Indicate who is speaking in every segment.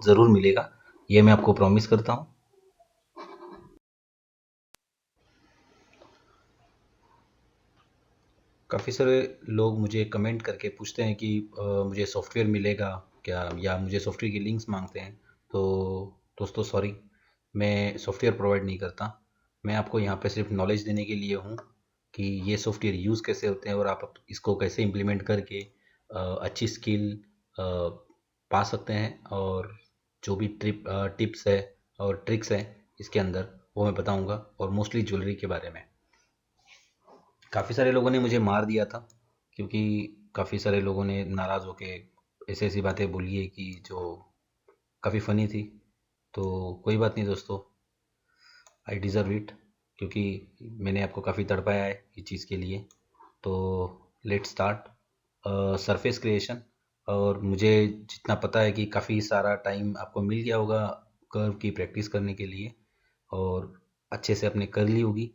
Speaker 1: ज़रूर मिलेगा, ये मैं आपको प्रॉमिस करता हूँ। काफ़ी सारे लोग मुझे कमेंट करके पूछते हैं कि मुझे सॉफ्टवेयर मिलेगा क्या, या मुझे सॉफ्टवेयर की लिंक्स मांगते हैं। तो दोस्तों सॉरी, मैं सॉफ्टवेयर प्रोवाइड नहीं करता। मैं आपको यहाँ पे सिर्फ नॉलेज देने के लिए हूँ कि ये सॉफ्टवेयर यूज़ कैसे होते हैं और आप इसको कैसे इम्प्लीमेंट करके अच्छी स्किल पा सकते हैं, और जो भी टिप्स है और ट्रिक्स है इसके अंदर, वो मैं बताऊंगा, और मोस्टली ज्वेलरी के बारे में। काफ़ी सारे लोगों ने मुझे मार दिया था, क्योंकि काफ़ी सारे लोगों ने नाराज़ होके ऐसी ऐसी बातें बोली है कि जो काफ़ी फ़नी थी। तो कोई बात नहीं दोस्तों, आई डिज़र्व इट, क्योंकि मैंने आपको काफ़ी तड़पाया है इस चीज़ के लिए। तो लेट्स स्टार्ट सरफेस क्रिएशन। और मुझे जितना पता है कि काफ़ी सारा टाइम आपको मिल गया होगा कर्व की प्रैक्टिस करने के लिए, और अच्छे से आपने कर ली होगी।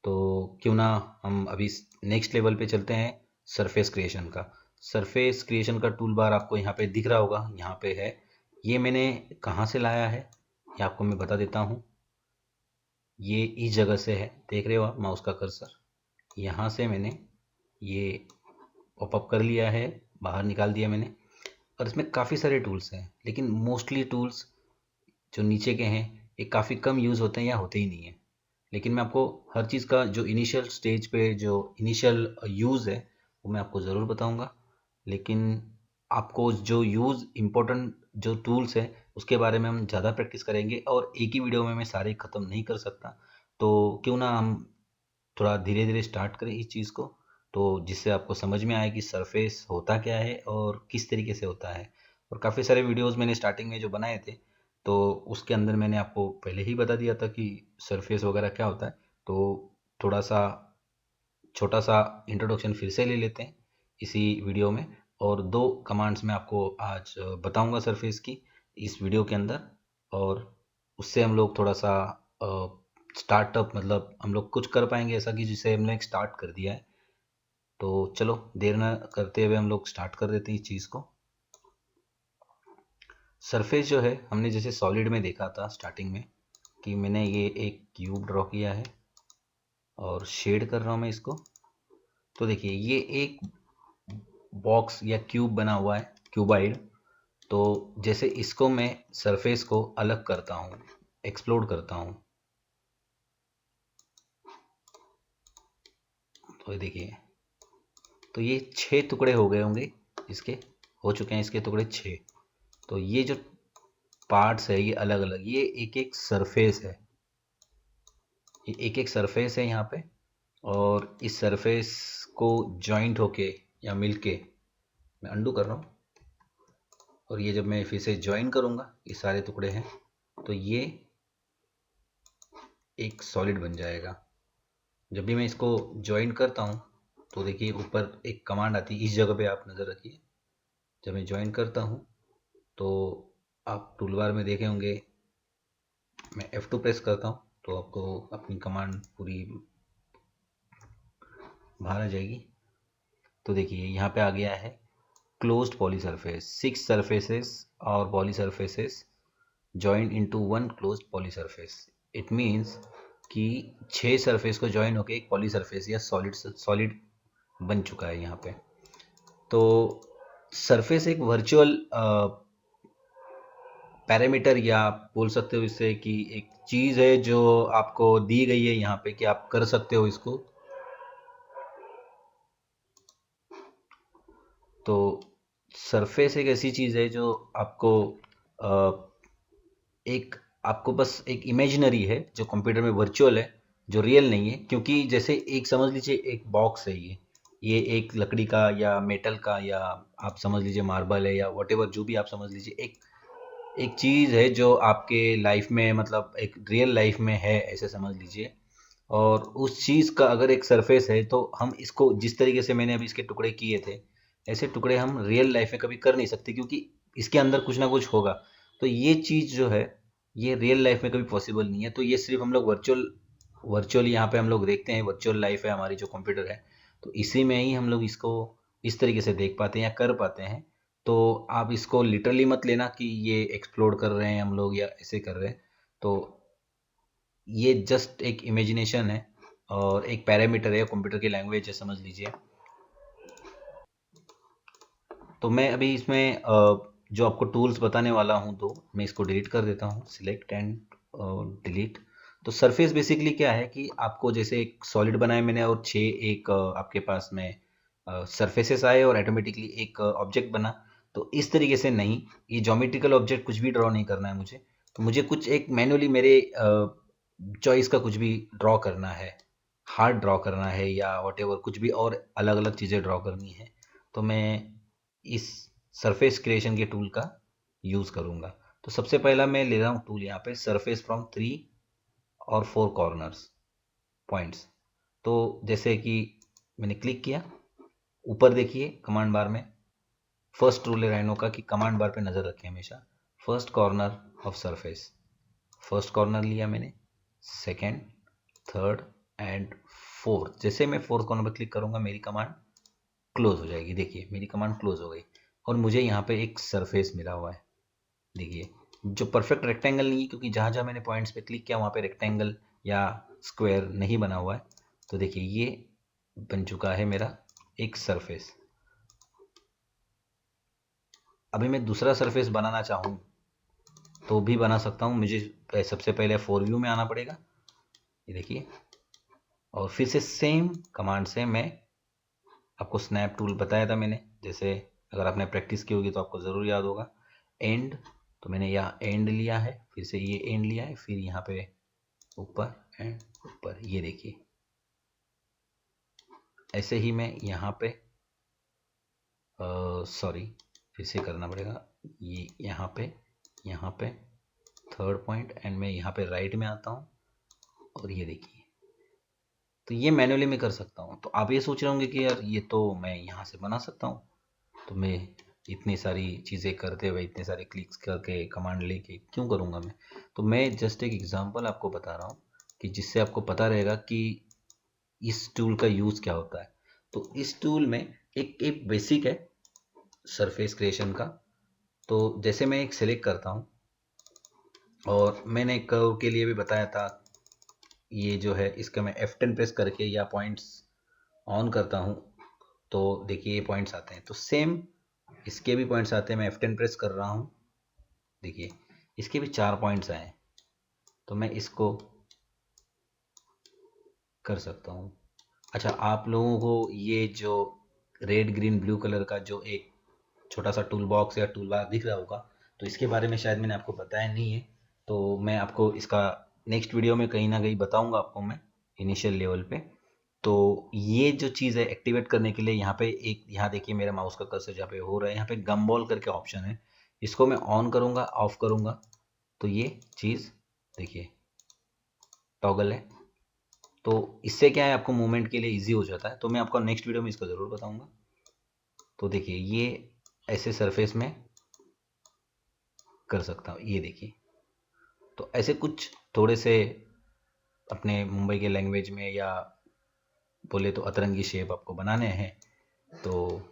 Speaker 1: तो क्यों ना हम अभी नेक्स्ट लेवल पे चलते हैं, सरफेस क्रिएशन का। सरफेस क्रिएशन का टूल बार आपको यहाँ पे दिख रहा होगा, यहाँ पे है। ये मैंने कहाँ से लाया है ये आपको मैं बता देता हूँ। ये इस जगह से है, देख रहे हो आप माउस का कर्सर, यहाँ से मैंने ये पॉपअप कर लिया है, बाहर निकाल दिया मैंने। और इसमें काफ़ी सारे टूल्स हैं, लेकिन मोस्टली टूल्स जो नीचे के हैं ये काफ़ी कम यूज़ होते हैं या होते ही नहीं है। लेकिन मैं आपको हर चीज़ का जो इनिशियल स्टेज पे जो इनिशियल यूज़ है वो मैं आपको ज़रूर बताऊंगा। लेकिन आपको जो यूज़ इम्पोर्टेंट जो टूल्स है उसके बारे में हम ज़्यादा प्रैक्टिस करेंगे, और एक ही वीडियो में मैं सारे ख़त्म नहीं कर सकता। तो क्यों ना हम थोड़ा धीरे धीरे स्टार्ट करें इस चीज़ को, तो जिससे आपको समझ में आए कि सरफेस होता क्या है और किस तरीके से होता है। और काफ़ी सारे वीडियोस मैंने स्टार्टिंग में जो बनाए थे, तो उसके अंदर मैंने आपको पहले ही बता दिया था कि सरफेस वगैरह क्या होता है। तो थोड़ा सा छोटा सा इंट्रोडक्शन फिर से ले लेते हैं इसी वीडियो में। और दो कमांड्स मैं आपको आज बताऊंगा सरफेस की इस वीडियो के अंदर, और उससे हम लोग थोड़ा सा स्टार्टअप, मतलब हम लोग कुछ कर पाएंगे ऐसा कि जिसे हमने स्टार्ट कर दिया है। तो चलो देर ना करते हुए हम लोग स्टार्ट कर देते हैं इस चीज़ को। सरफेस जो है हमने जैसे सॉलिड में देखा था स्टार्टिंग में, कि मैंने ये एक क्यूब ड्रॉ किया है और शेड कर रहा हूँ मैं इसको। तो देखिए ये एक बॉक्स या क्यूब बना हुआ है, क्यूबाइड। तो जैसे इसको मैं सरफेस को अलग करता हूँ, एक्सप्लोड करता हूँ, तो ये देखिए, तो ये 6 टुकड़े हो गए होंगे इसके, हो चुके हैं इसके टुकड़े 6। तो ये जो पार्ट्स है ये अलग अलग, ये एक एक सरफेस है, ये एक एक सरफेस है यहाँ पे। और इस सरफेस को जॉइंट होके या मिलके, मैं अंडू कर रहा हूँ, और ये जब मैं फिर से ज्वाइन करूँगा ये सारे टुकड़े हैं, तो ये एक सॉलिड बन जाएगा। जब भी मैं इसको ज्वाइन करता हूँ तो देखिए ऊपर एक कमांड आती है, इस जगह पे आप नज़र रखिए। जब मैं ज्वाइन करता हूँ तो आप टूलबार में देखे होंगे, मैं F2 प्रेस करता हूँ तो आपको अपनी कमांड पूरी बाहर आ जाएगी। तो देखिए यहाँ पे आ गया है क्लोज्ड पॉली सरफेस, 6 surfaces और poly surfaces joined into one closed poly surface। It means कि 6 सरफेस को ज्वाइन होकर एक पॉली सरफेस या सॉलिड सॉलिड बन चुका है यहाँ पे। तो सरफेस एक वर्चुअल पैरामीटर, या आप बोल सकते हो इससे कि एक चीज़ है जो आपको दी गई है यहाँ पे कि आप कर सकते हो इसको। तो सरफेस एक ऐसी चीज़ है जो आपको एक आपको बस एक इमेजिनरी है, जो कंप्यूटर में वर्चुअल है, जो रियल नहीं है। क्योंकि जैसे एक समझ लीजिए एक बॉक्स है, ये एक लकड़ी का या मेटल का, या आप समझ लीजिए मार्बल है, या वटेवर जो भी आप समझ लीजिए, एक एक चीज़ है जो आपके लाइफ में, मतलब एक रियल लाइफ में है ऐसे समझ लीजिए। और उस चीज़ का अगर एक सरफेस है तो हम इसको जिस तरीके से मैंने अभी इसके टुकड़े किए थे, ऐसे टुकड़े हम रियल लाइफ में कभी कर नहीं सकते, क्योंकि इसके अंदर कुछ ना कुछ होगा। तो ये चीज़ जो है ये रियल लाइफ में कभी पॉसिबल नहीं है। तो ये सिर्फ हम लोग वर्चुअल वर्चुअल यहाँ पे हम लोग देखते हैं, वर्चुअल लाइफ है हमारी जो कंप्यूटर है, तो इसी में ही हम लोग इसको इस तरीके से देख पाते हैं या कर पाते हैं। तो आप इसको लिटरली मत लेना कि ये एक्सप्लोर कर रहे हैं हम लोग या ऐसे कर रहे हैं। तो ये जस्ट एक इमेजिनेशन है और एक पैरामीटर है, कंप्यूटर की लैंग्वेज है, समझ लीजिए। तो मैं अभी इसमें जो आपको टूल्स बताने वाला हूँ, तो मैं इसको डिलीट कर देता हूँ, सिलेक्ट एंड डिलीट। तो सरफेस बेसिकली क्या है कि आपको जैसे एक सॉलिड बनाया मैंने और छः एक आपके पास में सरफेसेस आए और ऑटोमेटिकली एक ऑब्जेक्ट बना। तो इस तरीके से नहीं, ये ज्योमेट्रिकल ऑब्जेक्ट कुछ भी ड्रॉ नहीं करना है मुझे। तो मुझे कुछ एक मैनुअली मेरे चॉइस का कुछ भी ड्रॉ करना है, हार्ट ड्रॉ करना है या वॉटेवर कुछ भी और अलग अलग चीज़ें ड्रॉ करनी है। तो मैं इस सरफेस क्रिएशन के टूल का यूज़ करूँगा। तो सबसे पहला मैं ले रहा हूँ टूल यहाँ पे, सरफेस फ्रॉम 3 और 4 कॉर्नर्स पॉइंट्स। तो जैसे कि मैंने क्लिक किया, ऊपर देखिए कमांड बार में फर्स्ट रूल है राइनो का कि कमांड बार पे नज़र रखें हमेशा। First corner of surface, first corner लिया मैंने, सेकंड, थर्ड एंड फोर्थ। जैसे मैं फोर्थ कॉर्नर पर क्लिक करूँगा मेरी कमांड क्लोज हो जाएगी। देखिए मेरी कमांड क्लोज हो गई और मुझे यहाँ पे एक सरफेस मिला हुआ है। देखिए जो परफेक्ट रेक्टेंगल नहीं है, क्योंकि जहाँ जहाँ मैंने पॉइंट्स पे क्लिक किया वहाँ पे रेक्टेंगल या स्क्वायर नहीं बना हुआ है। तो देखिए ये बन चुका है मेरा एक सरफेस। अभी मैं दूसरा सरफेस बनाना चाहूँ तो भी बना सकता हूँ। मुझे सबसे पहले 4 व्यू में आना पड़ेगा, ये देखिए, और फिर से सेम कमांड से मैं आपको स्नैप टूल बताया था मैंने, जैसे अगर आपने प्रैक्टिस की होगी तो आपको ज़रूर याद होगा। एंड, तो मैंने यहाँ एंड लिया है, फिर से ये एंड लिया है, फिर यहाँ पे ऊपर एंड ऊपर, ये देखिए। ऐसे ही मैं यहाँ पे सॉरी फिर से करना पड़ेगा, ये यहाँ पे थर्ड पॉइंट एंड मैं यहाँ पे राइट में आता हूँ और ये देखिए। तो ये मैनुअली मैं कर सकता हूँ। तो आप ये सोच रहे होंगे कि यार ये तो मैं यहाँ से बना सकता हूँ, तो मैं इतनी सारी चीज़ें करते हुए इतने सारे क्लिक्स करके कमांड लेके क्यों करूँगा मैं। तो मैं जस्ट एक एग्जांपल आपको बता रहा हूँ कि जिससे आपको पता रहेगा कि इस टूल का यूज़ क्या होता है। तो इस टूल में एक एक बेसिक है सरफेस क्रिएशन का। तो जैसे मैं एक सेलेक्ट करता हूँ और मैंने कर्व के लिए भी बताया था, ये जो है इसका मैं F10 प्रेस करके या पॉइंट्स ऑन करता हूँ तो देखिए ये पॉइंट्स आते हैं। तो सेम इसके भी पॉइंट्स आते हैं। मैं F10 प्रेस कर रहा हूँ, देखिए इसके भी 4 पॉइंट्स आए। तो मैं इसको कर सकता हूँ। अच्छा, आप लोगों को ये जो रेड ग्रीन ब्लू कलर का जो एक छोटा सा टूल बॉक्स या टूल बार दिख रहा होगा, तो इसके बारे में शायद मैंने आपको बताया नहीं है। तो मैं आपको इसका नेक्स्ट वीडियो में कहीं ना कहीं बताऊंगा आपको मैं, इनिशियल लेवल पे। तो ये जो चीज़ है एक्टिवेट करने के लिए यहाँ पे एक, यहाँ देखिए मेरा माउस का कर्सर जहाँ पे हो रहा है, यहाँ पे गम बॉल करके ऑप्शन है। इसको मैं ऑन करूँगा, ऑफ करूँगा, तो ये चीज़ देखिए टॉगल है। तो इससे क्या है, आपको मूवमेंट के लिए इजी हो जाता है। तो मैं आपको नेक्स्ट वीडियो में इसको ज़रूर बताऊंगा। तो देखिए ये ऐसे सरफेस में कर सकता हूँ, ये देखिए। तो ऐसे कुछ थोड़े से अपने मुंबई के लैंग्वेज में या बोले तो अतरंगी शेप आपको बनाने हैं, तो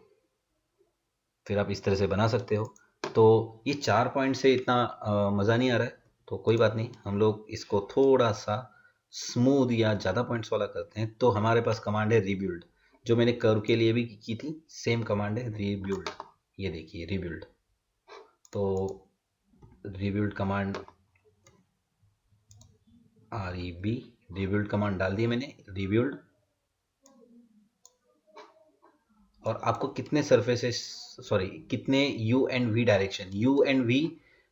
Speaker 1: फिर आप इस तरह से बना सकते हो। तो ये 4 पॉइंट से इतना मज़ा नहीं आ रहा है, तो कोई बात नहीं, हम लोग इसको थोड़ा सा स्मूथ या ज़्यादा पॉइंट्स वाला करते हैं। तो हमारे पास कमांड है रीबिल्ड, जो मैंने कर्व के लिए भी की थी, सेम कमांड है रीबिल्ड। ये देखिए रीबिल्ड। तो rebuild command, REB, rebuild command डाल दी मैंने, रीबिल्ड। और आपको कितने सरफेसेस, सॉरी कितने U and V direction, U and V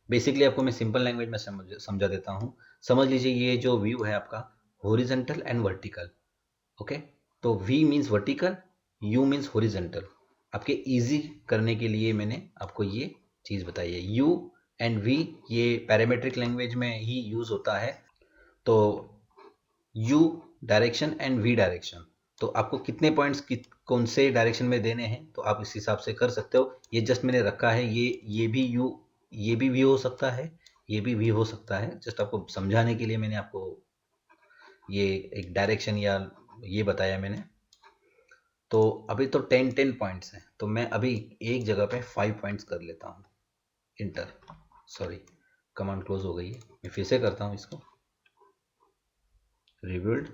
Speaker 1: basically आपको मैं सिंपल लैंग्वेज में समझा देता हूँ। समझ लीजिए ये जो व्यू है आपका हॉरिजॉन्टल एंड वर्टिकल, ओके। तो V means vertical, U means horizontal. आपके इजी करने के लिए मैंने आपको ये चीज़ बताई है। यू एंड वी ये पैरामेट्रिक लैंग्वेज में ही यूज़ होता है। तो U direction and V direction, तो आपको कितने पॉइंट्स कौन से डायरेक्शन में देने हैं तो आप इस हिसाब से कर सकते हो। ये जस्ट मैंने रखा है, ये भी यू, ये भी वी हो सकता है, ये भी वी हो सकता है। जस्ट आपको समझाने के लिए मैंने आपको ये एक डायरेक्शन या ये बताया मैंने। तो अभी तो 10 पॉइंट्स हैं, तो मैं अभी एक जगह पे 5 पॉइंट्स कर लेता हूँ। इंटर, सॉरी, कमांड क्लोज हो गई है। मैं फिर से करता हूँ इसको, रिबिल्ड,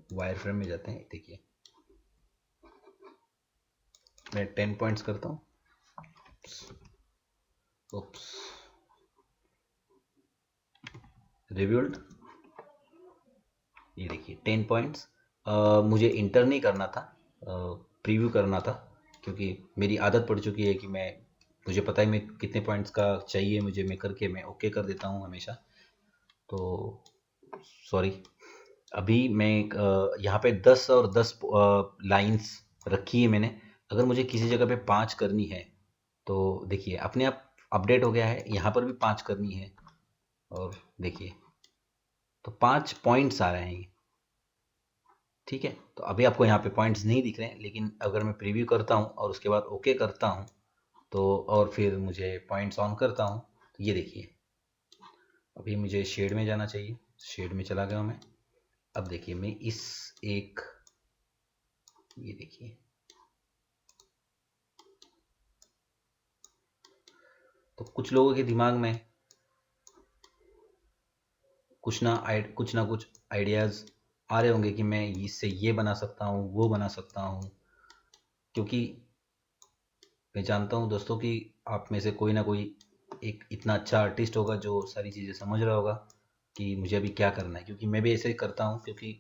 Speaker 1: वायर फ्रेम में जाते हैं। देखिए मैं 10 पॉइंट्स करता हूँ। ओप्स, रिबिल्ड, ये देखिए 10 पॉइंट्स। मुझे इंटर नहीं करना था, प्रीव्यू करना था, क्योंकि मेरी आदत पड़ चुकी है कि मुझे पता है मैं कितने पॉइंट्स का चाहिए मुझे, मैं करके मैं ओके कर देता हूँ हमेशा। तो सॉरी, अभी मैं यहाँ पे 10 और 10 लाइंस रखी है मैंने। अगर मुझे किसी जगह पे 5 करनी है तो देखिए अपने आप अपडेट हो गया है, यहाँ पर भी 5 करनी है। और देखिए तो 5 पॉइंट्स आ रहे हैं। ठीक है, तो अभी आपको यहाँ पे पॉइंट्स नहीं दिख रहे हैं, लेकिन अगर मैं प्रीव्यू करता हूँ और उसके बाद ओके करता हूँ तो, और फिर मुझे पॉइंट्स ऑन करता हूँ, तो ये देखिए अभी मुझे शेड में जाना चाहिए। शेड में चला गया हूँ मैं। अब देखिए मैं इस एक, ये देखिए तो कुछ लोगों के दिमाग में कुछ ना कुछ आइडियाज़ आ रहे होंगे कि मैं इससे ये बना सकता हूँ, वो बना सकता हूँ। क्योंकि मैं जानता हूँ दोस्तों कि आप में से कोई ना कोई एक इतना अच्छा आर्टिस्ट होगा जो सारी चीज़ें समझ रहा होगा कि मुझे अभी क्या करना है। क्योंकि मैं भी ऐसे ही करता हूँ, क्योंकि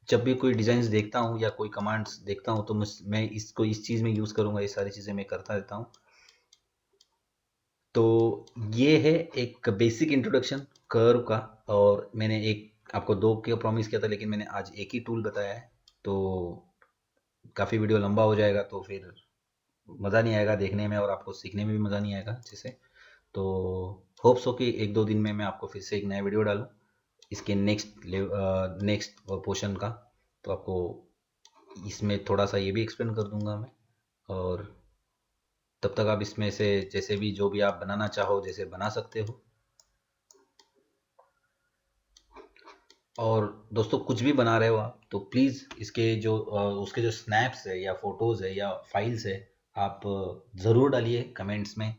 Speaker 1: जब भी कोई डिज़ाइंस देखता हूँ या कोई कमांड्स देखता हूँ तो मैं इसको इस चीज़ में यूज़ करूँगा, ये सारी चीज़ें मैं करता रहता हूँ। तो ये है एक बेसिक इंट्रोडक्शन कर्व का। और मैंने एक आपको दो का प्रॉमिस किया था, लेकिन मैंने आज एक ही टूल बताया है। तो काफ़ी वीडियो लंबा हो जाएगा तो फिर मज़ा नहीं आएगा देखने में, और आपको सीखने में भी मज़ा नहीं आएगा अच्छे से। तो होप्स हो कि एक दो दिन में मैं आपको फिर से एक नया वीडियो डालूँ इसके नेक्स्ट पोर्शन का। तो आपको इसमें थोड़ा सा ये भी एक्सप्लेन कर दूंगा मैं। और तब तक आप इसमें से जैसे भी जो भी आप बनाना चाहो जैसे बना सकते हो। और दोस्तों कुछ भी बना रहे हो आप तो प्लीज़ इसके जो उसके जो स्नैप्स है या फोटोज़ है या फाइल्स है, आप ज़रूर डालिए कमेंट्स में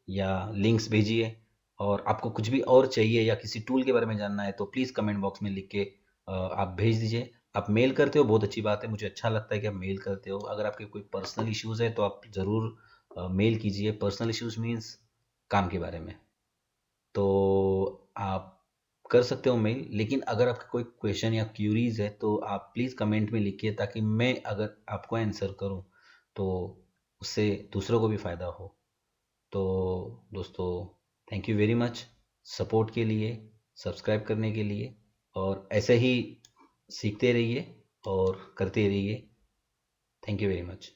Speaker 1: या लिंक्स भेजिए। और आपको कुछ भी और चाहिए या किसी टूल के बारे में जानना है तो प्लीज़ कमेंट बॉक्स में लिख के आप भेज दीजिए। आप मेल करते हो बहुत अच्छी बात है, मुझे अच्छा लगता है कि आप मेल करते हो। अगर आपके कोई पर्सनल इश्यूज़ है तो आप ज़रूर मेल कीजिए। पर्सनल इश्यूज़ मीन्स काम के बारे में। तो आप कर सकते हो मेल, लेकिन अगर आपका कोई क्वेश्चन या क्यूरीज है तो आप प्लीज़ कमेंट में लिखिए, ताकि मैं अगर आपको आंसर करूं तो उससे दूसरों को भी फ़ायदा हो। तो दोस्तों, thank you very much support के लिए, सब्सक्राइब करने के लिए, और ऐसे ही सीखते रहिए और करते रहिए। Thank you very much.